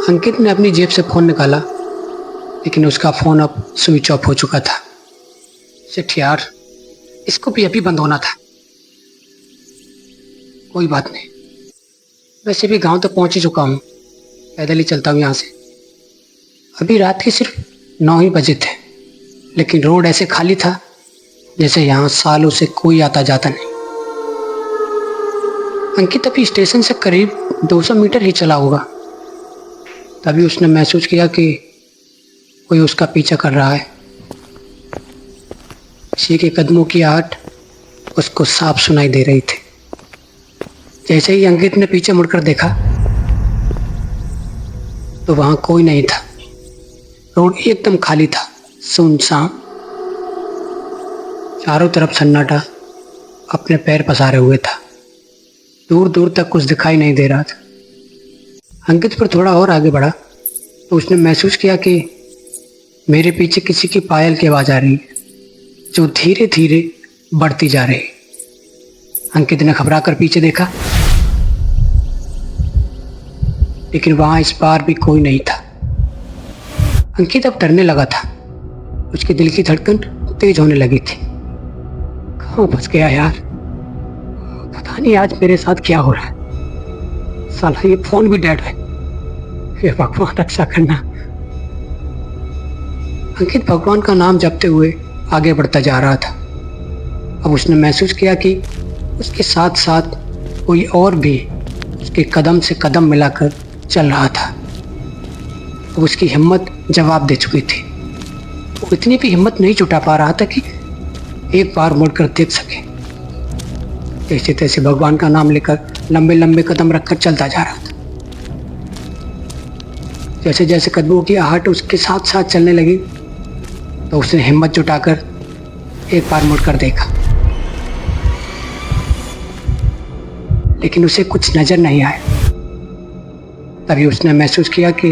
अंकित ने अपनी जेब से फोन निकाला, लेकिन उसका फोन अब स्विच ऑफ हो चुका था। शिट यार, इसको भी अभी बंद होना था। कोई बात नहीं, वैसे भी गांव तक पहुंच ही चुका हूं, पैदल ही चलता हूं यहाँ से। अभी रात के सिर्फ 9 ही बजे थे, लेकिन रोड ऐसे खाली था जैसे यहाँ सालों से कोई आता जाता नहीं। अंकित अभी स्टेशन से करीब 200 मीटर ही चला होगा, तभी उसने महसूस किया कि कोई उसका पीछा कर रहा है। किसी के कदमों की आहट उसको साफ सुनाई दे रही थी। जैसे ही अंकित ने पीछे मुड़कर देखा तो वहां कोई नहीं था। रोड एकदम खाली था, सुनसान। चारों तरफ सन्नाटा अपने पैर पसारे हुए था। दूर दूर तक कुछ दिखाई नहीं दे रहा था। अंकित पर थोड़ा और आगे बढ़ा तो उसने महसूस किया कि मेरे पीछे किसी की पायल की आवाज आ रही है, जो धीरे धीरे बढ़ती जा रही है। अंकित ने घबरा कर पीछे देखा, लेकिन वहां इस बार भी कोई नहीं था। अंकित अब डरने लगा था। उसके दिल की धड़कन तेज होने लगी थी। कहाँ फंस गया यार, पता नहीं आज मेरे साथ क्या हो रहा है। साला ये फोन भी डेड है। हे भगवान रक्षा करना। अंकित भगवान का नाम जपते हुए आगे बढ़ता जा रहा था। अब उसने महसूस किया कि उसके साथ साथ कोई और भी उसके कदम से कदम मिलाकर चल रहा था। अब उसकी हिम्मत जवाब दे चुकी थी। वो इतनी भी हिम्मत नहीं जुटा पा रहा था कि एक बार मुड़कर देख सके। जैसे तैसे भगवान का नाम लेकर लंबे लंबे कदम रखकर चलता जा रहा था। जैसे जैसे कदमों की आहट उसके साथ साथ चलने लगी तो उसने हिम्मत जुटाकर एक बार मुड़कर देखा, लेकिन उसे कुछ नजर नहीं आया। तभी उसने महसूस किया कि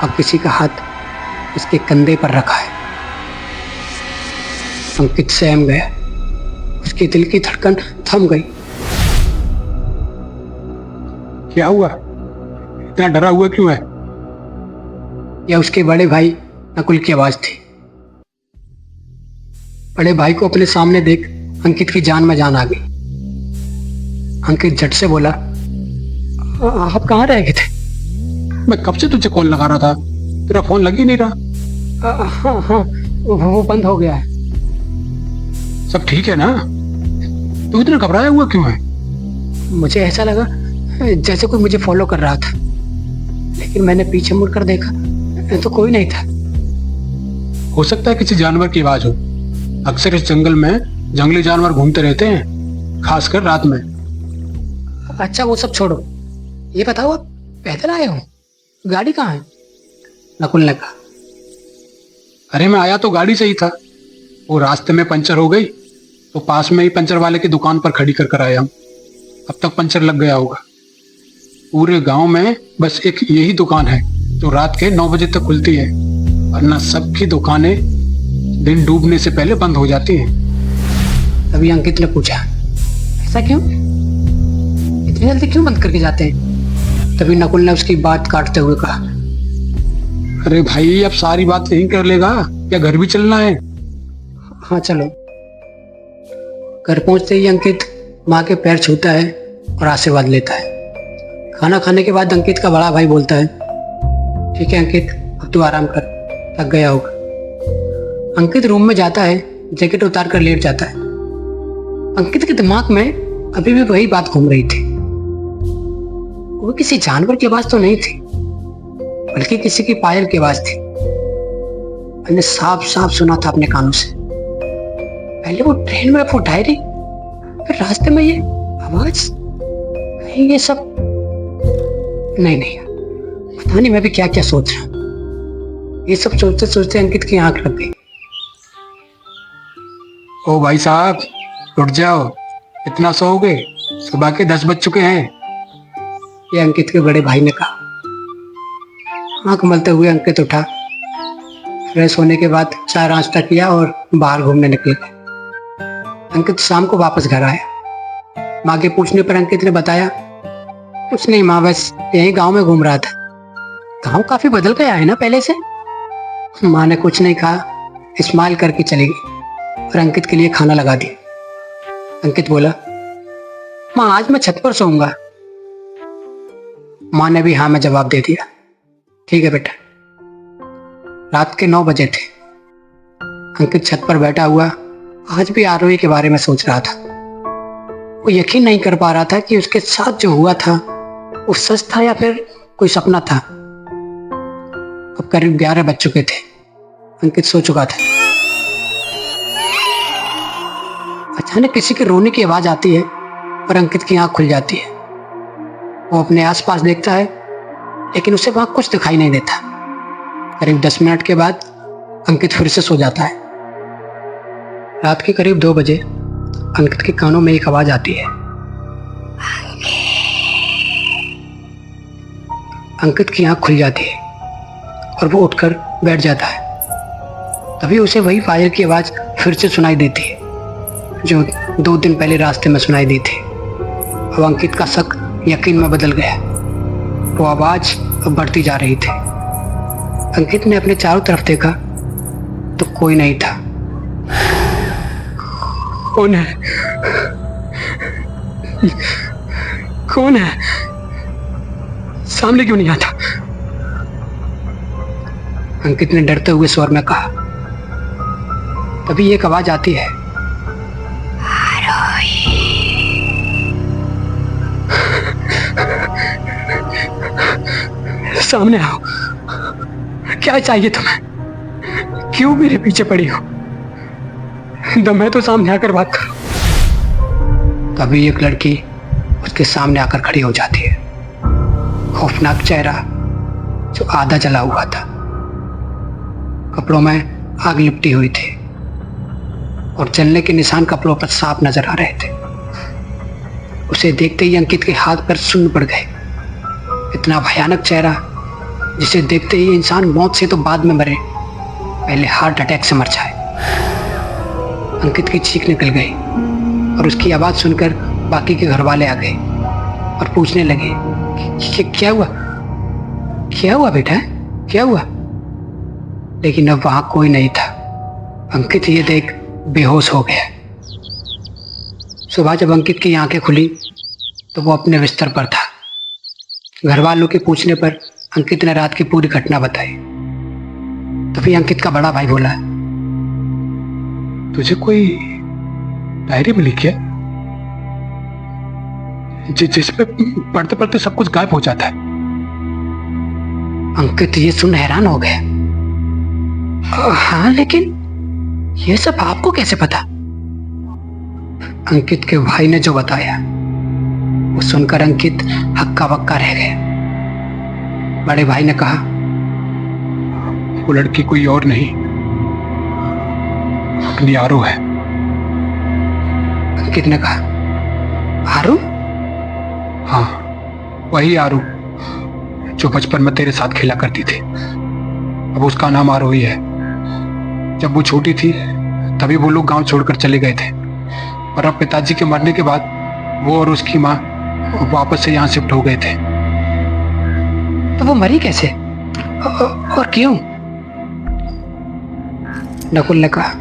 अब किसी का हाथ उसके कंधे पर रखा है। अंकित सहम गया। उसके दिल की धड़कन थम गई। क्या हुआ? इतना डरा हुआ क्यों है? यह उसके बड़े भाई नकुल की आवाज थी। बड़े भाई को अपने सामने देख अंकित की जान में जान आ गई। अंकित झट से बोला, आप कहाँ रह गए थे? मैं कब से तुझे कॉल लगा रहा था, तेरा फोन लग ही नहीं रहा। हाँ हाँ, वो बंद हो गया है। सब ठीक है ना? तू इतना घबराया हुआ क्यों है? मुझे ऐसा लगा जैसे कोई मुझे फॉलो कर रहा था, लेकिन मैंने पीछे मुड़कर देखा तो कोई नहीं था। हो सकता है किसी जानवर की आवाज हो। अक्सर इस जंगल में जंगली जानवर घूमते रहते हैं, खासकर रात में। अच्छा वो सब छोड़ो, ये बताओ आप पैदल आए हो, गाड़ी कहाँ है? नकुल ने कहा। अरे मैं आया तो गाड़ी से ही था, वो रास्ते में पंचर हो गई तो पास में ही पंचर वाले की दुकान पर खड़ी कर आया हूँ। अब तक पंचर लग गया होगा। पूरे गांव में बस एक यही दुकान है जो रात के 9 बजे तक खुलती है, वरना सबकी दुकानें दिन डूबने से पहले बंद हो जाती हैं। तभी अंकित ने पूछा, ऐसा क्यों? इतनी जल्दी क्यों बंद करके जाते हैं? तभी नकुल ने उसकी बात काटते हुए कहा, अरे भाई अब सारी बात नहीं कर लेगा क्या? घर भी चलना है। हाँ चलो। घर पहुंचते ही अंकित माँ के पैर छूता है और आशीर्वाद लेता है। खाना खाने के बाद अंकित का बड़ा भाई बोलता है, ठीक है अंकित, अब तू आराम कर, थक गया होगा। अंकित रूम में जाता है, जैकेट उतार कर लेट जाता है। अंकित के दिमाग में अभी भी वही बात घूम रही थी। वो किसी जानवर की आवाज तो नहीं थी, बल्कि किसी की पायल की आवाज थी। मैंने साफ साफ सुना था अपने कानों से। पहले वो ट्रेन में, वो डायरी, फिर रास्ते में ये आवाज। कहीं ये सब नहीं नहीं यार, पता नहीं मैं भी क्या क्या सोच रहा हूं। ये सब सोचते सोचते अंकित की आंख लग गई। ओ भाई साहब, उठ जाओ, इतना सोओगे? सुबह के 10 बज चुके हैं। ये अंकित के बड़े भाई ने कहा। आंख मलते हुए अंकित उठा, फ्रेश होने के बाद चाय नाश्ता किया और बाहर घूमने निकल गए। अंकित शाम को वापस घर आया। माँ के पूछने पर अंकित ने बताया, कुछ नहीं माँ, बस यही गांव में घूम रहा था। गाँव काफी बदल गया है ना पहले से। माँ ने कुछ नहीं कहा, स्माइल करके चली गई और अंकित के लिए खाना लगा दिया। अंकित बोला, माँ आज मैं छत पर सोऊंगा। माँ ने भी हाँ में जवाब दे दिया। ठीक है बेटा। रात के 9 बजे थे। अंकित छत पर बैठा हुआ आज भी आरोही के बारे में सोच रहा था। वो यकीन नहीं कर पा रहा था कि उसके साथ जो हुआ था वो सच था या फिर कोई सपना था। अब करीब 11 बज चुके थे। अंकित सो चुका था। अचानक किसी के रोने की आवाज आती है और अंकित की आंख खुल जाती है। वो अपने आसपास देखता है लेकिन उसे वहां कुछ दिखाई नहीं देता। करीब 10 मिनट के बाद अंकित फिर से सो जाता है। रात के करीब 2 बजे अंकित के कानों में एक आवाज आती है। अंकित की आंख खुल जाती है और वो उठकर बैठ जाता है। तभी उसे वही फायर की आवाज फिर से सुनाई देती है जो 2 दिन पहले रास्ते में सुनाई दी थी। अब अंकित का शक यकीन में बदल गया। वो आवाज अब बढ़ती जा रही थी। अंकित ने अपने चारों तरफ देखा तो कोई नहीं था। कौन है? कौन है? सामने क्यों नहीं आता? अंकित ने डरते हुए स्वर में कहा। तभी एक आवाज आती है, सामने आओ। क्या चाहिए तुम्हें? क्यों मेरे पीछे पड़ी हो? दम है तो सामने आकर बात करो। तभी एक लड़की उसके सामने आकर खड़ी हो जाती है। खौफनाक चेहरा जो आधा जला हुआ था, कपड़ों में आग लिपटी हुई थी और जलने के निशान कपड़ों पर साफ नजर आ रहे थे। उसे देखते ही अंकित के हाथ पर सुन्न पड़ गए। इतना भयानक चेहरा जिसे देखते ही इंसान मौत से तो बाद में मरे, पहले हार्ट अटैक से मर जाए। अंकित की चीख निकल गई और उसकी आवाज सुनकर बाकी के घर वाले आ गए और पूछने लगे कि क्या हुआ? क्या हुआ बेटा? क्या हुआ? लेकिन अब वहां कोई नहीं था। अंकित ये देख बेहोश हो गया। सुबह जब अंकित की आंखें खुली तो वो अपने बिस्तर पर था। घर वालों के पूछने पर अंकित ने रात की पूरी घटना बताई। तभी अंकित का बड़ा भाई बोला, तुझे कोई डायरी मिली क्या जिस पे पढ़ते पढ़ते सब कुछ गायब हो जाता है? अंकित ये सुन हैरान हो गया। हाँ, लेकिन ये सब आपको कैसे पता? अंकित के भाई ने जो बताया वो सुनकर अंकित हक्का बक्का रह गया। बड़े भाई ने कहा, वो लड़की कोई और नहीं, अपनी आरू है। अंकित ने कहा, आरू? हाँ, वही आरू जो बचपन में तेरे साथ खेला करती थी। अब उसका नाम आरोही है। जब वो छोटी थी तभी वो लोग गांव छोड़कर चले गए थे और अब पिताजी के मरने के बाद वो और उसकी माँ वापस से यहाँ शिफ्ट हो गए थे। तो वो मरी कैसे और क्यों? नकुल ने कहा,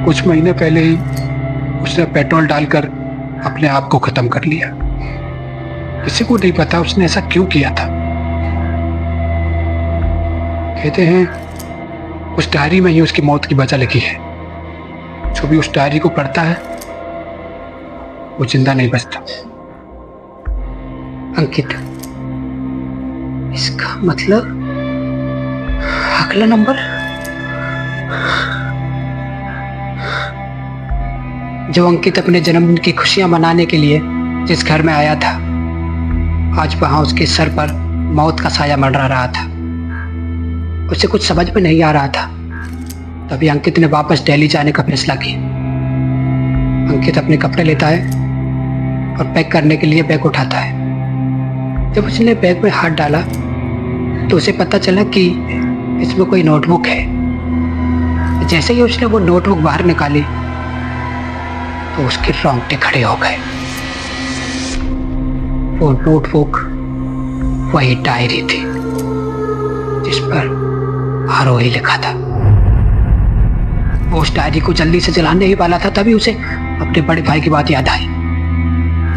कुछ महीने पहले ही उसने पेट्रोल डालकर अपने आप को खत्म कर लिया। किसी को नहीं पता उसने ऐसा क्यों किया था। कहते हैं उस डायरी में ही उसकी मौत की वजह लिखी है। जो भी उस डायरी को पढ़ता है वो जिंदा नहीं बचता। अंकित, इसका मतलब अगला नंबर? जो अंकित अपने जन्मदिन की खुशियां मनाने के लिए जिस घर में आया था, आज वहां उसके सर पर मौत का साया मंडरा रहा था। उसे कुछ समझ में नहीं आ रहा था। तभी अंकित ने वापस दिल्ली जाने का फैसला किया। अंकित अपने कपड़े लेता है और पैक करने के लिए बैग उठाता है। जब उसने बैग में हाथ डाला तो उसे पता चला कि इसमें कोई नोटबुक है। जैसे ही उसने वो नोटबुक बाहर निकाली तो उसके रोंगटे खड़े हो गए। वो नोटबुक वही डायरी थी जिस पर आरोही लिखा था। वो उस डायरी को जल्दी से जलाने ही वाला था, तभी उसे अपने बड़े भाई की बात याद आई।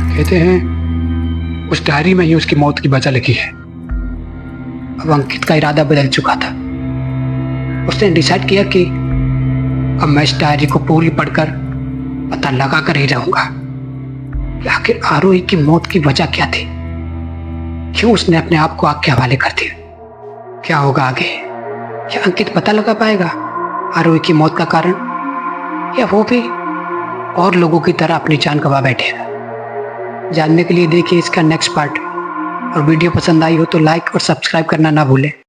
कहते हैं उस डायरी में ही उसकी मौत की वजह लिखी है। अब अंकित का इरादा बदल चुका था। उसने डिसाइड किया कि अब मैं इस डायरी को पूरी पढ़कर पता लगा कर ही रहूंगा कि आखिर आरोही की मौत की वजह क्या थी, क्यों उसने अपने आप को आग के हवाले कर दिया। क्या होगा आगे? क्या अंकित पता लगा पाएगा आरोही की मौत का कारण, या वो भी और लोगों की तरह अपनी जान गंवा बैठेगा? जानने के लिए देखिए इसका नेक्स्ट पार्ट। और वीडियो पसंद आई हो तो लाइक और सब्सक्राइब करना ना भूलें।